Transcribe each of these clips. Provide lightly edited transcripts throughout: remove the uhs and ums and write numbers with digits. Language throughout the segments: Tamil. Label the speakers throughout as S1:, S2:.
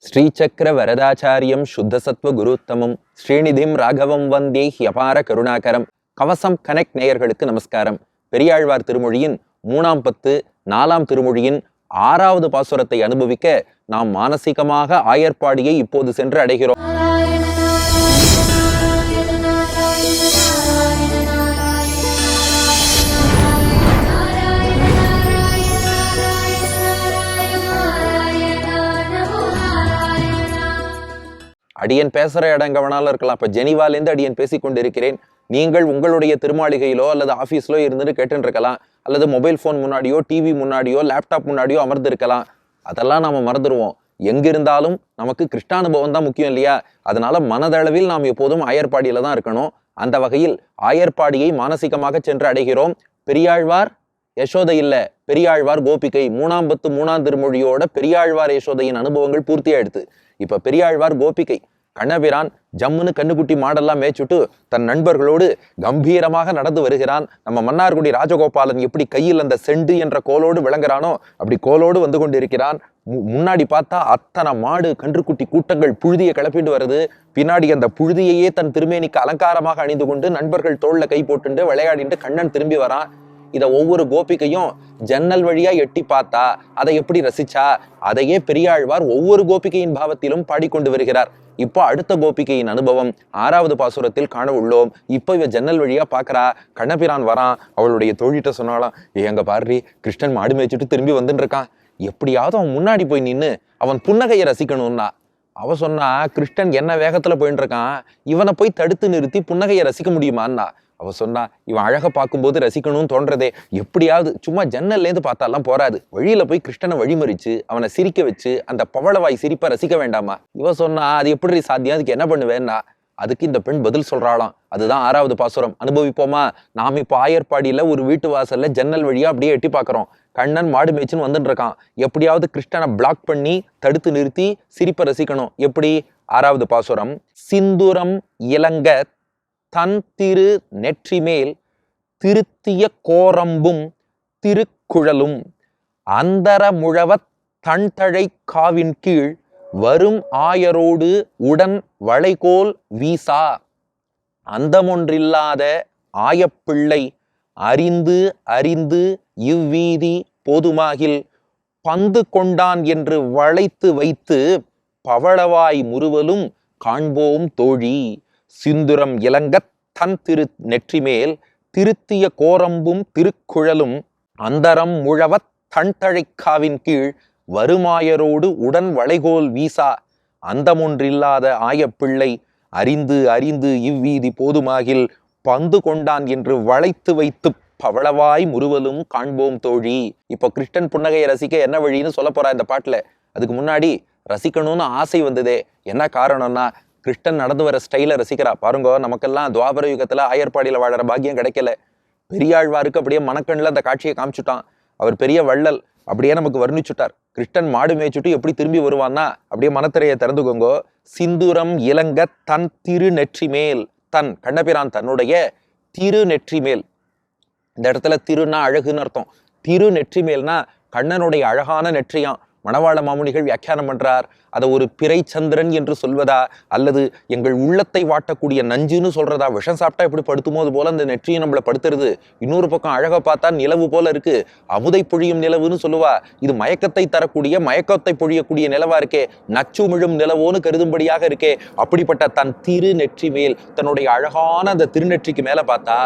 S1: ஸ்ரீசக்கர வரதாச்சாரியம் சுத்தசத்வ குருத்தமம் ஸ்ரீநிதிம் ராகவம் வந்தே ஹியபார கருணாகரம். கவசம் கனெக்ட் நேயர்களுக்கு நமஸ்காரம். பெரியாழ்வார் திருமொழியின் 3ஆம் பத்து 4ஆம் திருமொழியின் 6வது பாசுரத்தை அனுபவிக்க நாம் மானசீகமாக ஆயர்பாடியை இப்போது சென்று அடைகிறோம். அடியன் பேசுற இடம் எங்க வேணாலும் இருக்கலாம். இப்ப ஜெனிவாலேருந்து அடியன் பேசிக்கொண்டிருக்கிறேன். நீங்கள் உங்களுடைய திருமாளிகையிலோ அல்லது ஆபீஸ்லோ இருந்துட்டு கேட்டு இருக்கலாம், அல்லது மொபைல் போன் முன்னாடியோ டிவி முன்னாடியோ லேப்டாப் முன்னாடியோ அமர்ந்து இருக்கலாம். அதெல்லாம் நாம மறந்துடுவோம். எங்கிருந்தாலும் நமக்கு கிருஷ்டானுபவம் தான் முக்கியம் இல்லையா? அதனால மனதளவில் நாம் எப்போதும் ஆயர்பாடியில தான் இருக்கணும். அந்த வகையில் ஆயர்பாடியை மானசீகமாக சென்று அடைகிறோம். பெரியாழ்வார் யசோதை இல்ல, பெரியாழ்வார் கோபிகை. 3ஆம் பத்து 3ஆம் திருமொழியோட பெரியாழ்வார் யசோதையின் அனுபவங்கள் பூர்த்தியாயிடுது. இப்ப பெரியாழ்வார் கோபிகை. கண்ணபிரான் ஜம்முன்னு கண்ணுக்குட்டி மாடெல்லாம் மேய்ச்சுட்டு தன் நண்பர்களோடு கம்பீரமாக நடந்து வருகிறான். நம்ம மன்னார்குடி ராஜகோபாலன் எப்படி கையில் அந்த செண்டு என்ற கோலோடு விளங்குறானோ அப்படி கோலோடு வந்து கொண்டு இருக்கிறான். முன்னாடி பார்த்தா அத்தனை மாடு கன்றுக்குட்டி கூட்டங்கள் புழுதியை கிளப்பிட்டு வருது. பின்னாடி அந்த புழுதியையே தன் திருமேனிக்கு அலங்காரமாக அணிந்து கொண்டு நண்பர்கள் தோல்ல கை போட்டுண்டு விளையாடிட்டு கண்ணன் திரும்பி வரான். இதை ஒவ்வொரு கோபிகையும் ஜன்னல் வழியா எட்டி பார்த்தா அதை எப்படி ரசிச்சா, அதையே பெரியாழ்வார் ஒவ்வொரு கோபிகையின் பாவத்திலும் பாடிக்கொண்டு வருகிறார். இப்போ அடுத்த கோபிகையின் அனுபவம் 6வது பாசுரத்தில் காண உள்ளோம். இப்போ இவ ஜன்னல் வழியா பாக்குறா, கண்ணபிரான் வரான். அவளுடைய தோழிட்ட சொன்னாலாம், எங்க பாரு கிருஷ்ணன் மாடு மேய்ச்சிட்டு திரும்பி வந்துட்டு இருக்கான், எப்படியாவது அவன் முன்னாடி போய் நின்னு அவன் புன்னகையை ரசிக்கணும்னா. அவ சொன்னா, கிருஷ்ணன் என்ன வேகத்துல போயிட்டு இருக்கான், இவனை போய் தடுத்து நிறுத்தி புன்னகையை ரசிக்க முடியுமான்னா. அவ சொன்னா, இவன் அழக பார்க்கும்போது ரசிக்கணும்னு தோன்றதே, எப்படியாவது சும்மா ஜன்னல்லேருந்து பார்த்தாலாம் போறாது, வழியில போய் கிருஷ்ணனை வழிமறிச்சு அவனை சிரிக்க வச்சு அந்த பவளவாய் சிரிப்பை ரசிக்க வேண்டாமா? இவ சொன்னா, அது எப்படி சாத்தியம், அதுக்கு என்ன பண்ணுவேன்னா. அதுக்கு இந்த பெண் பதில் சொல்றாளாம். அதுதான் 6வது பாசுரம். அனுபவிப்போமா? நாம் இப்போ ஆயர்பாடியில ஒரு வீட்டு வாசல்ல ஜன்னல் வழியா அப்படியே எட்டி பார்க்கிறோம். கண்ணன் மாடு மேய்ச்சின்னு வந்துட்டு இருக்கான். எப்படியாவது கிருஷ்ணனை பிளாக் பண்ணி தடுத்து நிறுத்தி சிரிப்பை ரசிக்கணும். எப்படி? 6வது பாசுரம். சிந்துரம் இலங்க தன் திரு நெற்றிமேல் திருத்திய கோரம்பும் திருக்குழலும் அந்தர முழவத் தன்தழை காவின் கீழ் வரும் ஆயரோடு உடன் வளைகோல் வீசா அந்தமொன்றில்லாத ஆயப்பிள்ளை அறிந்து அறிந்து இவ்வீதி போதுமாகில் பந்து கொண்டான் என்று வளைத்து வைத்து பவளவாய் முறுவலும் காண்போம் தோழி. சிந்துரம் இலங்கத் தன் திரு நெற்றிமேல் திருத்திய கோரம்பும் திருக்குழலும் அந்தரம் முழவத் தன்தழைக்காவின் கீழ் வருமாயரோடு உடன் வளைகோல் வீசா அந்தமொன்றில்லாத ஆயப்பிள்ளை அறிந்து அறிந்து இவ்வீதி போதுமாகில் பந்து கொண்டான் என்று வளைத்து வைத்து பவளவாய் முறுவலும் காண்போம் தோழி. இப்போ கிருஷ்ணன் புன்னகையை ரசிக்க என்ன வழின்னு சொல்ல போறா இந்த பாட்டுல. அதுக்கு முன்னாடி ரசிக்கணும்னு ஆசை வந்ததே. என்ன காரணம்னா, கிருஷ்ணன் நடந்து வர ஸ்டைல ரசிக்கிறா. பாருங்க, நமக்கெல்லாம் துவாபர யுகத்துல ஆயர்பாடியில வாழற பாக்கியம் கிடைக்கல. பெரியாழ்வாருக்கு அப்படியே மனக்கண்ணில் அந்த காட்சியை காமிச்சுட்டான். அவர் பெரிய வள்ளல், அப்படியே நமக்கு வர்ணிச்சுட்டார். கிருஷ்ணன் மாடு மேய்ச்சுட்டு எப்படி திரும்பி வருவான்னா, அப்படியே மனத்திரையை திறந்துக்கோங்கோ. சிந்துரம் இலங்க தன் திரு நெற்றி மேல். தன் கண்ணபிரான் தன்னுடைய திரு நெற்றி மேல். இந்த இடத்துல திருன்னா அழகுன்னு அர்த்தம். திரு நெற்றி மேல்னா கண்ணனுடைய அழகான நெற்றியான். மணவாள மாமுனிகள் வியாக்கியானம் பண்றார். அதை ஒரு பிறை சந்திரன் என்று சொல்வதா, அல்லது எங்கள் உள்ளத்தை வாட்டக்கூடிய நஞ்சுன்னு சொல்றதா? விஷம் சாப்பிட்டா எப்படி படுத்துமோது போல அந்த நெற்றியை நம்மளை படுத்துறது. இன்னொரு பக்கம் அழகை பார்த்தா நிலவு போல இருக்கு, அமுதை பொழியும் நிலவுன்னு சொல்லுவா. இது மயக்கத்தை தரக்கூடிய மயக்கத்தை பொழியக்கூடிய நிலவா இருக்கே, நச்சுமிழும் நிலவோன்னு கருதும்படியாக இருக்கே. அப்படிப்பட்ட தன் திரு நெற்றி மேல், தன்னுடைய அழகான அந்த திருநெற்றிக்கு மேல பார்த்தா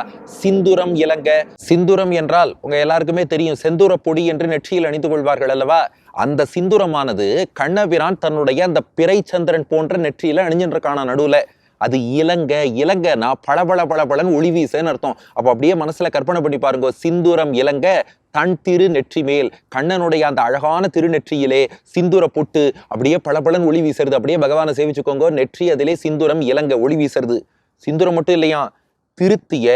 S1: சிந்துரம் இலங்க. சிந்துரம் என்றால் உங்க எல்லாருக்குமே தெரியும், செந்தூர பொடி என்று நெற்றியில் அணிந்து கொள்வார்கள் அல்லவா? அந்த சிந்துரமானது கண்ணபிரான் தன்னுடைய அந்த பிறை சந்திரன் போன்ற நெற்றியில அணிஞ்சிருக்கான நடுவுல. அது இலங்க. இலங்கன்னா பளபள பளபளன்னு ஒளி வீசன்னு அர்த்தம். அப்ப அப்படியே மனசுல கற்பனை பண்ணி பாருங்க. சிந்துரம் இலங்க தன் திரு நெற்றி மேல். கண்ணனுடைய அந்த அழகான திருநெற்றியிலே சிந்துர பொட்டு அப்படியே பளபளன்னு ஒளி வீசுறது. அப்படியே பகவானை சேவிச்சுக்கோங்க. நெற்றி அதிலே சிந்துரம் இலங்க ஒளி வீசுறது. சிந்துரம் மட்டும் இல்லையா, திருத்திய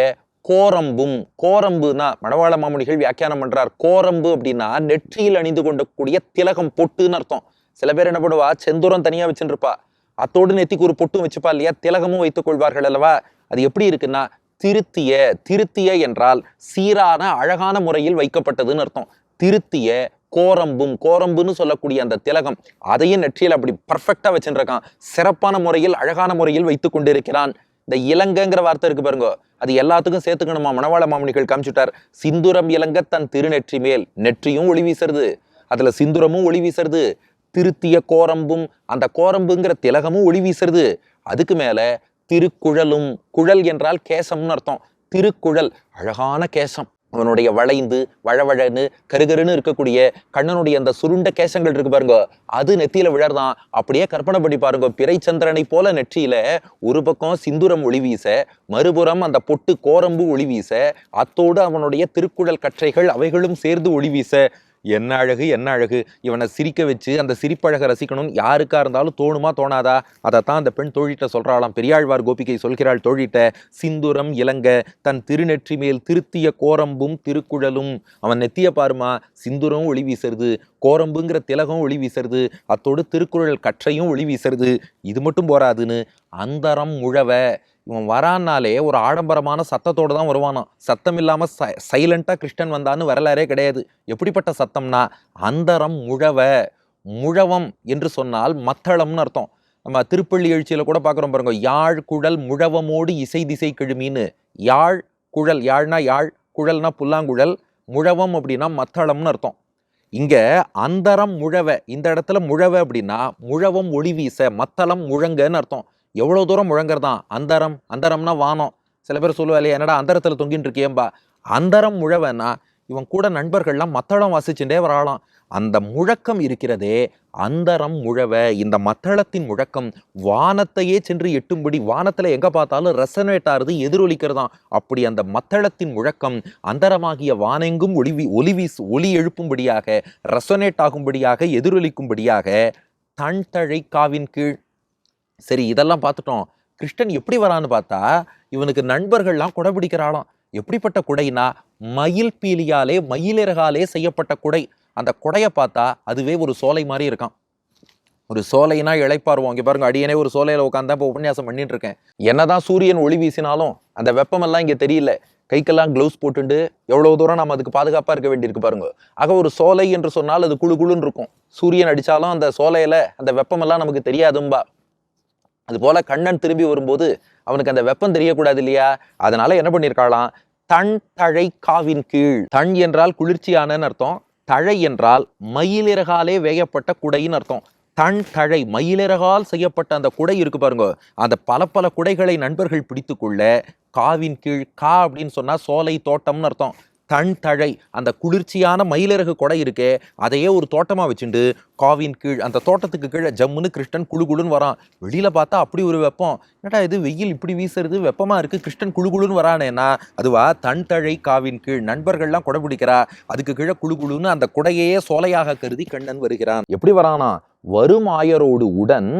S1: கோரம்பும். கோரம்புனா மணவாள மாமுனிகள் வியாக்கியானம் பண்றார். கோரம்பு அப்படின்னா நெற்றியில் அணிந்து கொண்டக்கூடிய திலகம் பொட்டுன்னு அர்த்தம். சில பேர் என்ன பண்ணுவா, செந்தூரம் தனியா வச்சுருப்பா, அத்தோடு நெத்திக்கு ஒரு பொட்டும் வச்சுப்பா இல்லையா, திலகமும் வைத்துக் கொள்வார்கள் அல்லவா? அது எப்படி இருக்குன்னா, திருத்திய. திருத்திய என்றால் சீரான அழகான முறையில் வைக்கப்பட்டதுன்னு அர்த்தம். திருத்திய கோரம்பும், கோரம்புன்னு சொல்லக்கூடிய அந்த திலகம் அதையும் நெற்றியில் அப்படி பர்ஃபெக்டா வச்சுருக்கான். சிறப்பான முறையில் அழகான முறையில் வைத்து கொண்டிருக்கிறான். இந்த இலங்கைங்கிற வார்த்தை இருக்கு பாருங்க, அது எல்லாத்துக்கும் சேர்த்துக்கணுமா மணவாள மாமுனிகள் காமிச்சுட்டார். சிந்துரம் இலங்க தன் திருநெற்றி மேல், நெற்றியும் ஒளி வீசுறது, அதுல சிந்துரமும் ஒளி வீசுறது, திருத்திய கோரம்பும், அந்த கோரம்புங்கிற திலகமும் ஒளி வீசுறது. அதுக்கு மேல திருக்குழலும், குழல் என்றால் கேசம்னு அர்த்தம். திருக்குழல் அழகான கேசம், அவனுடைய வளைந்து வழவழன்னு கருகருன்னு இருக்கக்கூடிய கண்ணனுடைய அந்த சுருண்ட கேசங்கள் இருக்கு பாருங்க, அது நெத்தியில விழறதான். அப்படியே கற்பனை பண்ணி பாருங்க, பிறைச்சந்திரனை போல நெற்றியில ஒரு பக்கம் சிந்துரம் ஒளி வீச, மறுபுறம் அந்த பொட்டு கோரம்பு ஒளி வீச, அத்தோடு அவனுடைய திருக்குழல் கற்றைகள் அவைகளும் சேர்ந்து ஒளி வீச. என்ன அழகு, என்ன அழகு! இவனை சிரிக்க வச்சு அந்த சிரிப்பழக ரசிக்கணும் யாருக்கா இருந்தாலும் தோணுமா தோணாதா? அதைத்தான் அந்த பெண் தோழிட்ட சொல்றாளாம். பெரியாழ்வார் கோபிகை சொல்கிறாள் தோழிட்ட, சிந்துரம் இலங்க தன் திருநெற்றி மேல் திருத்திய கோரம்பும் திருக்குழலும். அவன் நெத்திய பாருமா, சிந்துரம் ஒளி வீசுறது, கோரம்புங்கிற திலகம் ஒளி வீசுறது, அத்தோடு திருக்குறள் கற்றையும் ஒளி வீசுறது. இது மட்டும் போராதுன்னு அந்தரம் முழவ, இவன் வரான்னாலே ஒரு ஆடம்பரமான சத்தத்தோடு தான் வருவானாம். சத்தம் இல்லாமல் சைலண்டா கிருஷ்ணன் வந்தான்னு வரலாறே கிடையாது. எப்படிப்பட்ட சத்தம்னா அந்தரம் முழவ. முழவம் என்று சொன்னால் மத்தளம்னு அர்த்தம். நம்ம திருப்பள்ளி எழுச்சியில கூட பார்க்குறோம் பாருங்க, யாழ் குழல் முழவமோடு இசை திசை கிழுமின்னு. யாழ் குழல், யாழ்னா யாழ், குழல்னா புல்லாங்குழல், முழவம் அப்படின்னா மத்தளம்னு அர்த்தம். இங்க அந்தரம் முழவ, இந்த இடத்துல முழவ அப்படின்னா முழவம் ஒளி வீச, மத்தளம் முழங்கன்னு அர்த்தம். எவ்வளோ தூரம் முழங்கறதான் அந்தரம், அந்தரம்னா வானம். சில பேர் சொல்லுவாள், என்னடா அந்தரத்தில் தொங்கின்னு இருக்கியம்பா. அந்தரம் முழவன்னா இவன் கூட நண்பர்கள்லாம் மத்தளம் வாசிச்சுட்டே வராளாம். அந்த முழக்கம் இருக்கிறதே அந்தரம் முழவ. இந்த மத்தளத்தின் முழக்கம் வானத்தையே சென்று எட்டும்படி, வானத்துல எங்க பார்த்தாலும் ரெசனேட் ஆறுது, எதிரொலிக்கிறதாம். அப்படி அந்த மத்தளத்தின் முழக்கம் அந்தரமாகிய வானெங்கும் ஒலி எழுப்பும்படியாக, ரெசனேட் ஆகும்படியாக, எதிரொலிக்கும்படியாக தன் தழை காவின் கீழ். சரி, இதெல்லாம் பார்த்துட்டோம். கிருஷ்ணன் எப்படி வரான்னு பார்த்தா, இவனுக்கு நண்பர்கள்லாம் குடை பிடிக்கிறாளாம். எப்படிப்பட்ட குடைனா மயில் பீலியாலே, மயிலிறகாலே செய்யப்பட்ட குடை. அந்த குடையை பார்த்தா அதுவே ஒரு சோலை மாதிரி இருக்கான். ஒரு சோலைனா இளைப்பாருவோம். இங்கே பாருங்க, அடியனே ஒரு சோலையில உட்காந்து இப்போ உபன்யாசம் பண்ணிட்டு இருக்கேன். என்னதான் சூரியன் ஒளி வீசினாலும் அந்த வெப்பமெல்லாம் இங்கே தெரியல. கைக்கெல்லாம் க்ளவுஸ் போட்டுண்டு எவ்வளவு தூரம் நம்ம அதுக்கு பாதுகாப்பாக இருக்க வேண்டியிருக்கு பாருங்க. ஆக ஒரு சோலை என்று சொன்னால் அது குழு குழுன்னு இருக்கும். சூரியன் அடித்தாலும் அந்த சோலையில அந்த வெப்பமெல்லாம் நமக்கு தெரியாதும்பா. அது போல கண்ணன் திரும்பி வரும்போது அவனுக்கு அந்த வெப்பம் தெரியக்கூடாது இல்லையா? அதனால என்ன பண்ணியிருக்காளாம், தன் தழை காவின் கீழ். தன் என்றால் குளிர்ச்சியானன்னு அர்த்தம், தழை என்றால் மயிலிறகாலே வேயப்பட்ட குடைன்னு அர்த்தம். தன் தழை, மயிலிறகால் செய்யப்பட்ட அந்த குடை இருக்கு பாருங்க, அந்த பல பல குடைகளை நண்பர்கள் பிடித்து கொள்ள காவின் கீழ். கா அப்படின்னு சொன்னா சோலை தோட்டம்னு அர்த்தம். தன் தழை, அந்த குளிர்ச்சியான மயிலிறகு கொடை இருக்கே, அதையே ஒரு தோட்டமா வச்சுண்டு காவின் கீழ், அந்த தோட்டத்துக்கு கீழே ஜம்முன்னு கிருஷ்ணன் குழு குழுன்னு வரான். வெளியில பார்த்தா அப்படி ஒரு வெப்பம். என்னடா இது வெயில் இப்படி வீசுறது, வெப்பமா இருக்கு, கிருஷ்ணன் குழு குழுன்னு வரானேன்னா அதுவா தன் தழை காவின் கீழ். நண்பர்கள்லாம் குடை பிடிக்கிறா, அதுக்கு கீழே குழு குழுன்னு அந்த குடையையே சோலையாக கருதி கண்ணன் வருகிறான். எப்படி வரானா, வரும் ஆயரோடு உடன்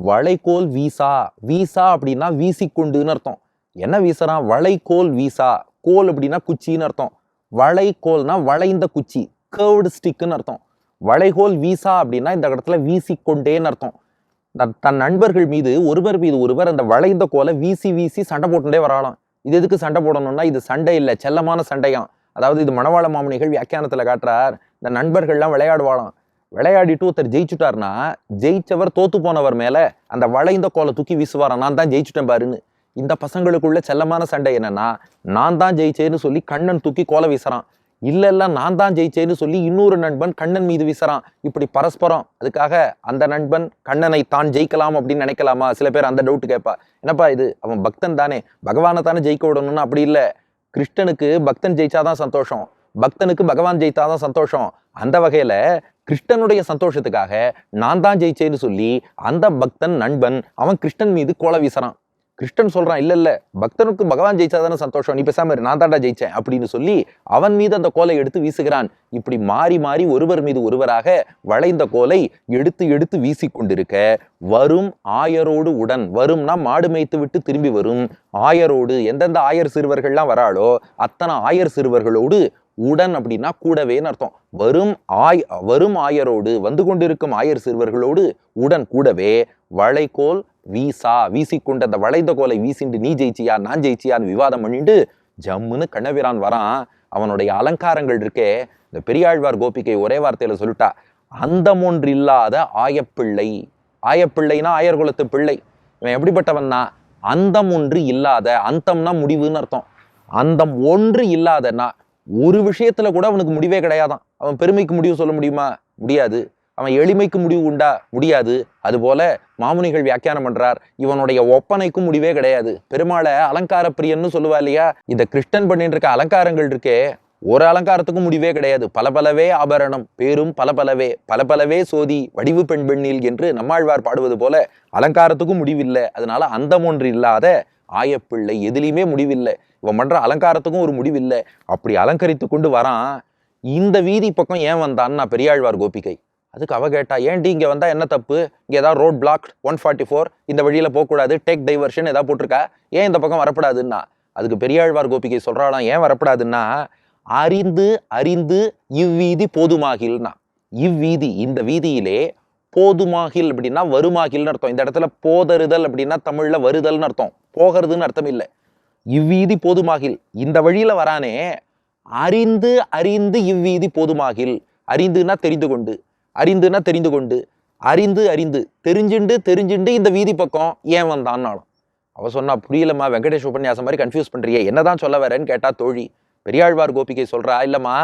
S1: வளைகோல் வீசா. வீசா அப்படின்னா வீசிக்கொண்டுன்னு அர்த்தம். என்ன வீசுறான், வளைகோல் வீசா. கோல் அப்படின்னா குச்சின்னு அர்த்தம். வளைகோல்னா வளைந்த குச்சி, கர்வ்டு ஸ்டிக்குன்னு அர்த்தம். வளைகோல் வீசா அப்படின்னா இந்த இடத்துல வீசிக்கொண்டேன்னு அர்த்தம். தன் நண்பர்கள் மீது ஒருவர் மீது ஒருவர் அந்த வளைந்த கோலை வீசி வீசி சண்டை போட்டுட்டே வராலாம். இது எதுக்கு சண்டை போடணும்னா, இது சண்டை இல்லை, செல்லமான சண்டையாம். அதாவது இது மணவாள மாமுனிகள் வியாக்கியானத்துல காட்டுறார். இந்த நண்பர்கள்லாம் விளையாடுவாளாம். விளையாடிட்டு ஒருத்தர் ஜெயிச்சுட்டார்னா ஜெயிச்சவர் தோத்து போனவர் மேல அந்த வளைந்த கோலை தூக்கி வீசுவாராம், நான் தான் ஜெயிச்சுட்டேன் பாருன்னு. இந்த பசங்களுக்குள்ள செல்லமான சண்டை என்னன்னா, நான் தான் ஜெயிச்சேன்னு சொல்லி கண்ணன் தூக்கி கோலை வீசுறான். இல்ல நான் தான் ஜெயிச்சேன்னு சொல்லி இன்னொரு நண்பன் கண்ணன் மீது வீசுறான். இப்படி பரஸ்பரம். அதுக்காக அந்த நண்பன் கண்ணனை தான் ஜெயிக்கலாம் அப்படின்னு நினைக்கலாமா? சில பேர் அந்த டவுட் கேட்பா. என்னப்பா இது, அவன் பக்தன் தானே, பகவானை தானே ஜெயிக்க விடணும்னு. அப்படி இல்லை. கிருஷ்ணனுக்கு பக்தன் ஜெயிச்சாதான் சந்தோஷம், பக்தனுக்கு பகவான் ஜெயித்தாதான் சந்தோஷம். அந்த வகையில கிருஷ்ணனுடைய சந்தோஷத்துக்காக நான் தான் ஜெயிச்சேன்னு சொல்லி அந்த பக்தன் நண்பன் அவன் கிருஷ்ணன் மீது கோலை வீசுறான். கிருஷ்ணன் சொல்றான், இல்ல பக்தனுக்கு பகவான் ஜெயிச்சாதானே சந்தோஷம், நீ பேசாம நான் தாண்டா ஜெயிச்சேன் அப்படின்னு சொல்லி அவன் மீது அந்த கோலை எடுத்து வீசுகிறான். இப்படி மாறி மாறி ஒருவர் மீது ஒருவராக வளைந்த கோலை எடுத்து எடுத்து வீசி கொண்டிருக்க வரும் ஆயரோடு உடன். வரும்னா மாடு மேய்த்து விட்டு திரும்பி வரும். ஆயரோடு, எந்தெந்த ஆயர் சிறுவர்கள்லாம் வராளோ அத்தனை ஆயர் சிறுவர்களோடு, உடன் அப்படின்னா கூடவேன்னு அர்த்தம். வரும் ஆயரோடு, வந்து கொண்டிருக்கும் ஆயர் சிறுவர்களோடு உடன் கூடவே வளைகோல் வீசா. வீசிக்கொண்டு அந்த வளைந்த கோலை வீசிண்டு நீ ஜெயிச்சியா நான் ஜெயிச்சியான்னு விவாதம் பண்ணிட்டு ஜம்முன்னு கண்ணபிரான் வரான். அவனுடைய அலங்காரங்கள் இருக்கே, இந்த பெரியாழ்வார் கோபிகை ஒரே வார்த்தையில சொல்லிட்டா, அந்தம் ஒன்று இல்லாத ஆயப்பிள்ளை. ஆயப்பிள்ளைனா ஆயர்குலத்து பிள்ளை. இவன் எப்படிப்பட்டவன்னா, அந்தம் ஒன்று இல்லாத, அந்தம்னா முடிவுன்னு அர்த்தம். அந்தம் ஒன்று இல்லாதன்னா ஒரு விஷயத்துல கூட அவனுக்கு முடிவே கிடையாதான். அவன் பெருமைக்கு முடிவு சொல்ல முடியுமா? முடியாது. அவன் எளிமைக்கு முடிவு உண்டா? முடியாது. அதுபோல மாமுனிகள் வியாக்கியானம் பண்றார், இவனுடைய ஒப்பனைக்கும் முடிவே கிடையாது. பெருமாளை அலங்கார பிரியன்னு சொல்லுவா இல்லையா? இந்த கிருஷ்ணன் பண்ணிட்டு இருக்க அலங்காரங்கள் இருக்கே, ஒரு அலங்காரத்துக்கும் முடிவே கிடையாது. பலபலவே ஆபரணம், பேரும் பலபலவே, பலபலவே சோதி வடிவு பெண் பெண்ணில் என்று நம்மாழ்வார் பாடுவது போல அலங்காரத்துக்கும் முடிவில்லை. அதனால அந்தம் ஒன்று இல்லாத ஆயப்பிள்ளை, எதுலையுமே முடிவில்லை. இவன் பண்ற அலங்காரத்துக்கும் ஒரு முடிவில்லை. அப்படி அலங்கரித்து கொண்டு வரான். இந்த வீதி பக்கம் ஏன் வந்தான்னு நான் பெரியாழ்வார் கோபிகை. அதுக்கு அவ கேட்டா, ஏன்டி இங்க வந்தா என்ன தப்பு? இங்க ஏதாவது ரோட் பிளாக் 144, இந்த வழியில போகக்கூடாது, டேக் டைவர்ஷன் ஏதாவது போட்டிருக்கா, ஏன் இந்த பக்கம் வரப்படாதுன்னா? அதுக்கு பெரியாழ்வார் கோபிகை சொல்றாளாம், ஏன் வரப்படாதுன்னா, அறிந்து அறிந்து இவ்வீதி போதுமாகில்னா. இவ்வீதி, இந்த வீதியிலே போதுமாகில் அப்படின்னா வருமாகில்னு அர்த்தம். இந்த இடத்துல போதறுதல் அப்படின்னா தமிழ்ல வருதல்னு அர்த்தம், போகிறதுன்னு அர்த்தம் இல்லை. இவ்வீதி போதுமாகில், இந்த வழியில வரானே, அறிந்து அறிந்து இவ்வீதி போதுமாகில். அறிந்துனா தெரிந்து கொண்டு, அறிந்துனா தெரிந்து கொண்டு, அறிந்து அறிந்து தெரிஞ்சுண்டு தெரிஞ்சுண்டு இந்த வீதி பக்கம் ஏன் வந்தான்னாலும். அவ சொன்னா, புரியலம்மா, வெங்கடேஷ் உபன்யாசம் மாதிரி கன்ஃபியூஸ் பண்றியே, என்னதான் சொல்ல வரேன்னு கேட்டா தோழி. பெரியாழ்வார் கோபிகை சொல்றா, இல்லம்மா,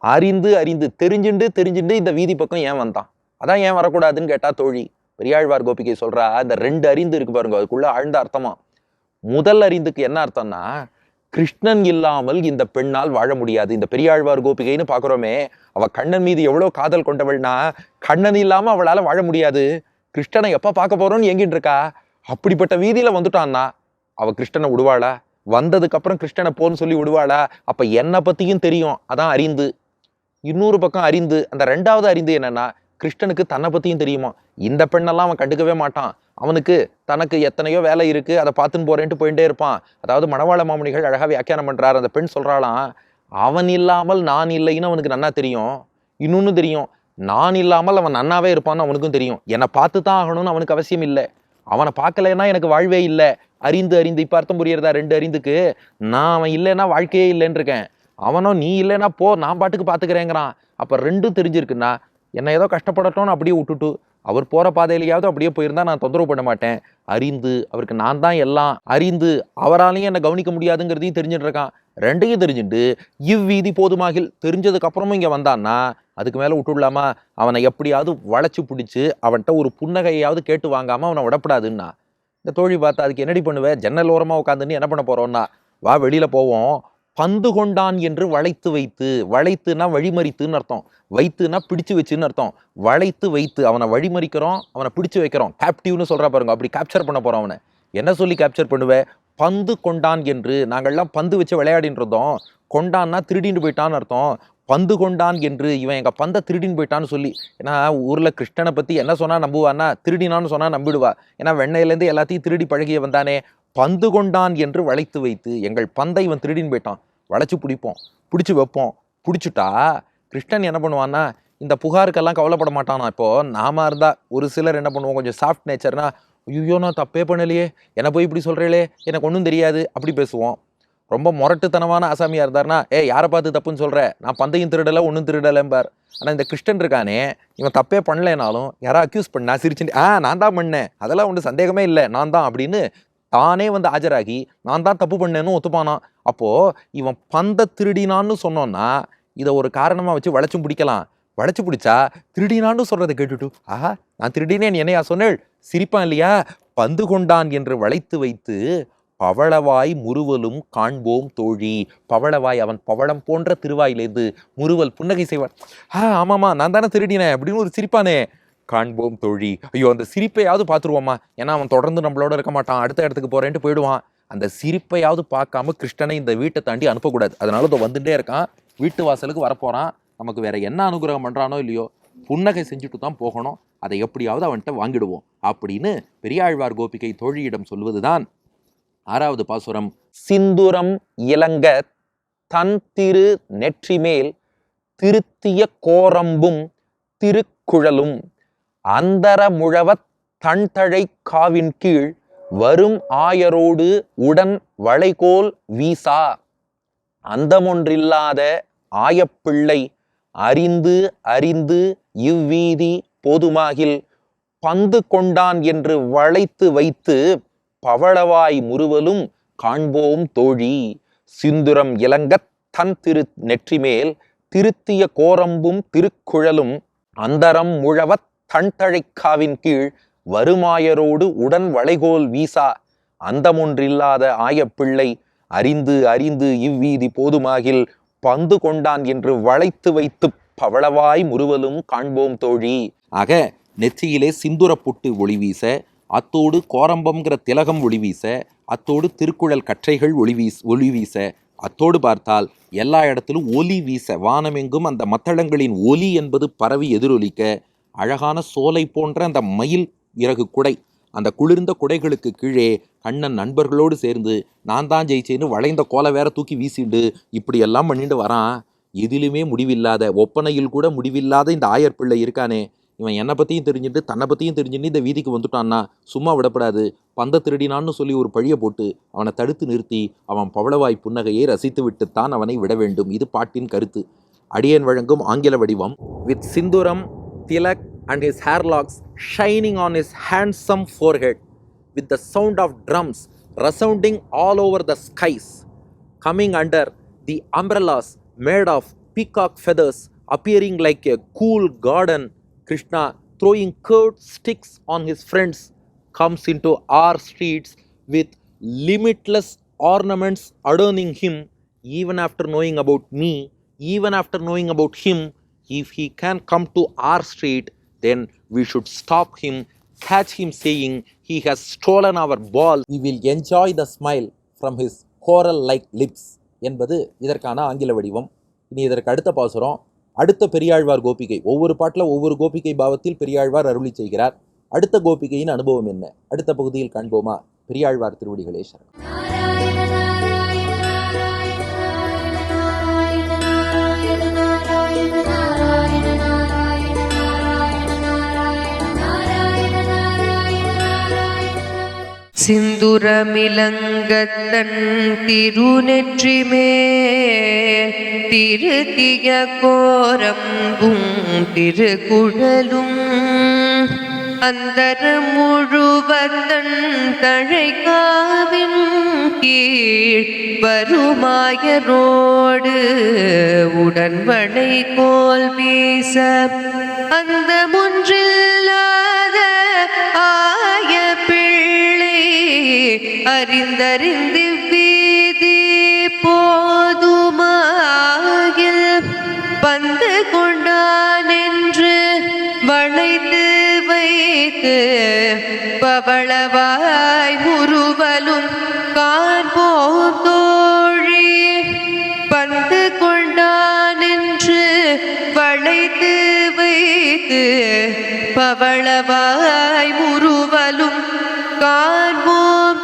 S1: அறிந்து அறிந்து தெரிஞ்சுண்டு தெரிஞ்சுண்டு இந்த வீதி பக்கம் ஏன் வந்தான், அதான் ஏன் வரக்கூடாதுன்னு கேட்டா தோழி. பெரியாழ்வார் கோபிகை சொல்றா, இந்த 2 அறிந்து இருக்கு பாருங்க, அதுக்குள்ள ஆழ்ந்த அர்த்தமா. முதல் அறிந்துக்கு என்ன அர்த்தம்னா, கிருஷ்ணன் இல்லாமல் இந்த பெண்ணால் வாழ முடியாது. இந்த பெரியாழ்வார் கோபிகைன்னு பாக்குறோமே, அவ கண்ணன் மீது எவ்வளவு காதல் கொண்டவள்னா, கண்ணன் இல்லாம அவளால வாழ முடியாது. கிருஷ்ணனை எப்ப பார்க்க போறோம்னு எங்கிட்டு இருக்கா. அப்படிப்பட்ட வீதியில வந்துட்டான்னா அவ கிருஷ்ணனை விடுவாளா? வந்ததுக்கு அப்புறம் கிருஷ்ணனை போன்னு சொல்லி விடுவாளா? அப்ப என்னை பத்தியும் தெரியும், அதான் அறிந்து. இன்னொரு பக்கம் அறிந்து, அந்த 2வது அறிந்து என்னன்னா, கிருஷ்ணனுக்கு தன்னை பத்தியும் தெரியுமா. இந்த பெண்ணெல்லாம் அவன் கண்டுக்கவே மாட்டான். அவனுக்கு தனக்கு எத்தனையோ வேலை இருக்கு, அதை பார்த்துன்னு போறேன்ட்டு போயிட்டே இருப்பான். அதாவது மணவாள மாமுனிகள் அழகா வியாக்கியானம் பண்றாரு. அந்த பெண் சொல்றாளாம், அவன் இல்லாமல் நான் இல்லைன்னு அவனுக்கு நன்னா தெரியும். இன்னொன்னு தெரியும், நான் இல்லாமல் அவன் நன்னாவே இருப்பான்னு அவனுக்கும் தெரியும். என்னை பார்த்து தான் ஆகணும்னு அவனுக்கு அவசியம் இல்லை. அவனை பார்க்கலைன்னா எனக்கு வாழ்வே இல்லை. அறிந்து அறிந்து, இப்ப அர்த்தம் புரியுறதா 2 அறிந்துக்கு? நான் அவன் இல்லைன்னா வாழ்க்கையே இல்லைன்னு இருக்கேன், அவனோ நீ இல்லைன்னா போ, நான் பாட்டுக்கு பாத்துக்கிறேங்கிறான். அப்ப 2ம் தெரிஞ்சிருக்குன்னா, என்ன ஏதோ கஷ்டப்படட்டோன்னு அப்படியே விட்டுட்டு அவர் போற பாதையிலையாவது அப்படியே போயிருந்தா நான் தொந்தரவு பண்ண மாட்டேன். அறிந்து, அவருக்கு நான் தான் எல்லாம், அறிந்து அவராலையும் என்னை கவனிக்க முடியாதுங்கிறதையும் தெரிஞ்சுட்டு இருக்கான். 2ஐயும் தெரிஞ்சுட்டு இவ்வீதி போதுமாகில், தெரிஞ்சதுக்கு அப்புறமும் இங்க வந்தான்னா அதுக்கு மேல விட்டுடலாமா? அவனை எப்படியாவது வளைச்சு பிடிச்சு அவன்கிட்ட ஒரு புன்னகையாவது கேட்டு வாங்காம அவனை விடப்படாதுன்னா. இந்த தோழி பார்த்தா, அதுக்கு என்னடி பண்ணுவேன், ஜன்னல் ஓரமா உட்காந்துன்னு என்ன பண்ண போறோம்னா, வா வெளியில போவோம். பந்து கொண்டான் என்று வளைத்து வைத்து, வளைத்துனா வழிமறித்துன்னு அர்த்தம், வைத்துனா பிடிச்சு வச்சுன்னு அர்த்தம். வளைத்து வைத்து அவனை வழிமறிக்கிறோம், அவனை பிடிச்சு வைக்கிறோம். கேப்டிவ்னு சொல்றா பாருங்க, அப்படி கேப்சர் பண்ண போறோம். அவனை என்ன சொல்லி கேப்சர் பண்ணுவேன்? பந்து கொண்டான் என்று. நாங்கள்லாம் பந்து வச்சு விளையாடின்னு இருந்தோம். கொண்டான்னா திருடின்னு போயிட்டான்னு அர்த்தம். பந்து கொண்டான் என்று, இவன் எங்க பந்தை திருடின்னு போயிட்டான்னு சொல்லி. ஏன்னா ஊர்ல கிருஷ்ணனை பத்தி என்ன சொன்னா நம்புவான்னா, திருடினான்னு சொன்னா நம்பிடுவா. ஏன்னா வெண்ணையிலேருந்து எல்லாத்தையும் திருடி பழகிய வந்தானே. பந்து கொண்டான் என்று வளைத்து வைத்து, எங்கள் பந்தை இவன் திருடின்னு போயிட்டான். வளைச்சு பிடிப்போம், பிடிச்சு வைப்போம். பிடிச்சிட்டா கிருஷ்ணன் என்ன பண்ணுவான்னா, இந்த புகாருக்கெல்லாம் கவலைப்பட மாட்டானா. இப்போ நாம இருந்தா ஒரு சிலர் என்ன பண்ணுவோம், கொஞ்சம் சாஃப்ட் நேச்சர்னா, ஐயோ நான் தப்பே பண்ணலையே, என்னை போய் இப்படி சொல்றீங்களே, எனக்கு ஒன்றும் தெரியாது, அப்படி பேசுவோம். ரொம்ப முரட்டுத்தனமான ஆசாமியா இருந்தாருன்னா, யாரை பார்த்து தப்புன்னு சொல்ற, நான் பந்தையும் திருடலை ஒன்றும் திருடலைம்பார். ஆனால் இந்த கிருஷ்ணன் இருக்கானே, இவன் தப்பே பண்ணலைனாலும் யாரா அக்யூஸ் பண்ணா சிரிச்சுட்டு, நான் தான் பண்ணேன், அதெல்லாம் ஒன்றும் சந்தேகமே இல்லை, நான் தான் அப்படின்னு தானே வந்து ஆஜராகி நான் தான் தப்பு பண்ணேன்னு ஒத்துப்பானான். அப்போ இவன் பந்த திருடினான்னு சொன்னோன்னா இதை ஒரு காரணமா வச்சு வளைச்சும் பிடிக்கலாம். வளைச்சு பிடிச்சா திருடினான்னு சொல்றதை கேட்டுட்டு, நான் திருடினேன் என்னையா சொன்னேள், சிரிப்பான் இல்லையா? பந்து கொண்டான் என்று வளைத்து வைத்து பவளவாய் முறுவலும் காண்போம் தோழி. பவளவாய், அவன் பவளம் போன்ற திருவாயிலேருந்து முறுவல் புன்னகை செய்வான். ஆமாமா நான் தானே திருடினேன் அப்படின்னு ஒரு சிரிப்பானே, காண்போம் தோழி. ஐயோ அந்த சிரிப்பையாவது பார்த்துருவோமா, ஏன்னா அவன் தொடர்ந்து நம்மளோட இருக்க மாட்டான், அடுத்த இடத்துக்கு போறேன்ட்டு போயிடுவான். அந்த சிரிப்பையாவது பார்க்காம கிருஷ்ணனை இந்த வீட்டை தாண்டி அனுப்பக்கூடாது. அதனால இதோ வந்துட்டே இருக்கான், வீட்டு வாசலுக்கு வரப்போறான். நமக்கு வேற என்ன அனுகிரகம் பண்றானோ இல்லையோ, புன்னகை செஞ்சுட்டு தான் போகணும், அதை எப்படியாவது அவன்கிட்ட வாங்கிடுவோம் அப்படின்னு பெரியாழ்வார் கோபிகை தோழியிடம் சொல்வதுதான் 6வது பாசுரம். சிந்துரம் இலங்க தன் திரு நெற்றிமேல் திருத்திய கோரம்பும் திருக்குழலும் அந்தர முழவத் தன்தழை காவின் கீழ் வரும் ஆயரோடு உடன் வளைகோல் வீசா. அந்தமொன்றில்லாத ஆயப்பிள்ளை அறிந்து அறிந்து இவ்வீதி போதுமாகில் பந்து கொண்டான் என்று வளைத்து வைத்து பவளவாய் முறுவலும் காண்போம் தோழி. சிந்துரம் இலங்கத் தன் திரு நெற்றிமேல் திருத்திய கோரம்பும் திருக்குழலும் அந்தரம் முழவத் தண்தழைக்காவின் கீழ் வருமாயரோடு உடன் வளைகோல் வீசா அந்தமொன்றில்லாத ஆயப்பிள்ளை அறிந்து அறிந்து இவ்வீதி போதுமாகில் பந்து கொண்டான் என்று வளைத்து வைத்து பவளவாய் முறுவலும் காண்போம் தோழி. ஆக நெற்றியிலே சிந்துர புட்டு ஒளி வீச, அத்தோடு கோரம்பம்ங்கிற திலகம் ஒளி வீச, அத்தோடு திருக்குழல் கற்றைகள் ஒளி வீச, அத்தோடு பார்த்தால் எல்லா இடத்திலும் ஒலி வீச, வானமெங்கும் அந்த மத்தளங்களின் ஒலி என்பது பரவி எதிரொலிக்க, அழகான சோலை போன்ற அந்த மயில் இறகு குடை, அந்த குளிர்ந்த குடைகளுக்கு கீழே கண்ணன் நண்பர்களோடு சேர்ந்து நான் தான் ஜெயிச்சேன்னு வளைந்த கோலை வேற தூக்கி வீசிண்டு இப்படியெல்லாம் பண்ணிட்டு வரான். எதிலுமே முடிவில்லாத, ஒப்பனையில் கூட முடிவில்லாத இந்த ஆயர்பிள்ளை இருக்கானே, இவன் என்னை பற்றியும் தெரிஞ்சுட்டு தன்னை பற்றியும் தெரிஞ்சுட்டு இந்த வீதிக்கு வந்துட்டான்னா சும்மா விடப்படாது. பந்த திருடினான்னு சொல்லி ஒரு பழியை போட்டு அவனை தடுத்து நிறுத்தி அவன் பவளவாய் புன்னகையை ரசித்து விட்டுத்தான் அவனை விட வேண்டும். இது பாட்டின் கருத்து. அடியேன் வழங்கும் ஆங்கில வடிவம். With sindhuram tilak and his hairlocks shining on his handsome forehead, with the sound of drums resounding all over the skies, coming under the umbrellas made of peacock feathers, appearing like a cool garden, Krishna, throwing curved sticks on his friends, comes into our streets with limitless ornaments adorning him. Even after knowing about me, even after knowing about him, if he can come to our street, then we should stop him, catch him saying he has stolen our ball. We will enjoy the smile from his coral-like lips என்பது இதற்கான ஆங்கில வடிவம். இனி இதற்கு அடுத்த பாசுரம், அடுத்த பெரியாழ்வார் கோபிகை. ஒவ்வொரு பாட்டில் ஒவ்வொரு கோபிகை பாவத்தில் பெரியாழ்வார் அருளி செய்கிறார். அடுத்த கோபிகையின் அனுபவம் என்ன? அடுத்த பகுதியில் காண்போமா? பெரியாழ்வார் திருவடிகளே சரணம்.
S2: சிந்துரமிலங்கத்தன் திருநெற்றிமேல் திருத்திய கோரம்பும் திருக்குழலும் அந்தரம் முழுவதன் தழைக்காவின் கீழ் வருமாயரோடு உடன் வளைகோல் வீச அந்த முன்றில்லாத ஆய பிள்ளை அறிந்தறிந்து வீதி போதுமாகில் பந்து கொண்டான் என்று வளைத்து வைத்து பவளவாய் முறுவலும் காண்போம் தோழி. பந்து கொண்டான் என்று வளைத்து வைத்து பவளவாய் முறுவலும் காண்போம்